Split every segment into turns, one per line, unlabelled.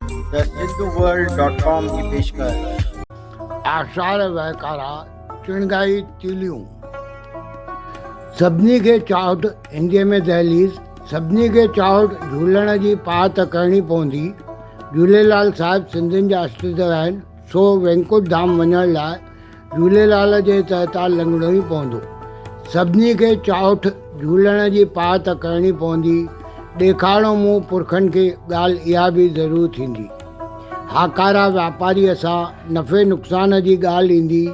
The सिंधुवर्ल्ड.com की पेशकश।
आषाढ़ वहकारा चिणगाई तीलियूं। सभिनी खे चाहत हिंदीअ में दहलीज़। सभिनी खे चाहत झूलण जी पात करणी पवंदी। झूलेलाल साहिब सिंधियुनि जा इष्टदेव आहिनि, सो वैकुंठ धाम वञण लाइ झूलेलाल जे तहता लंघणो ई पवंदो। सभिनी खे चाहत झूलण जी पात करणी पवंदी। ॾेखारणो मूं पुरखनि खे ॻाल्हि इहा बि ज़रूरु थींदी। हाकारा वापारीअ सां नफ़े नुक़सान जी ॻाल्हि ईंदी।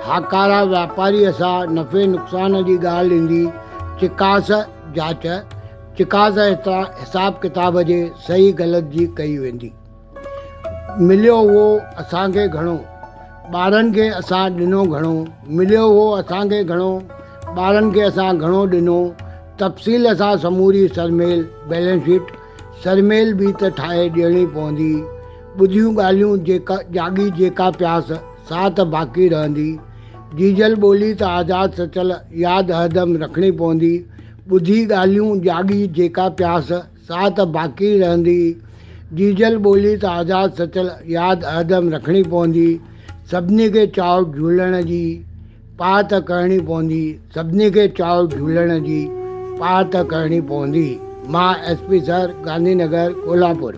हाकारा वापारीअ सां नफ़े नुक़सान जी ॻाल्हि ईंदी। चिकास जांच चिकास हिसाब किताब जे सही ग़लति जी कई वेंदी। मिलियो उहो असांखे घणो, ॿारनि खे असां ॾिनो घणो। मिलियो उहो असांखे घणो, ॿारनि खे असां घणो ॾिनो। तफ़सील सां समूरी सरमेल बैलेंस शीट सरमेल बि त ठाहे ॾियणी पवंदी। ॿुधियूं ॻाल्हियूं जेका जाॻी जेका प्यास सा त बाक़ी रहंदी। जीजल ॿोली त आज़ादु सचल यादि हरदम रखणी पवंदी। ॿुधी ॻाल्हियूं जाॻी जेका प्यास सा त बाक़ी रहंदी। जीजल ॿोली त आज़ादु सचल यादि हरदम रखणी पवंदी। सभिनी खे चाहो झूलण जी पात करणी पवंदी। सभिनी खे चाहो झूलण जी पात करणी पवंदी। मां SP सर, गांधीनगर, कोल्हापुर।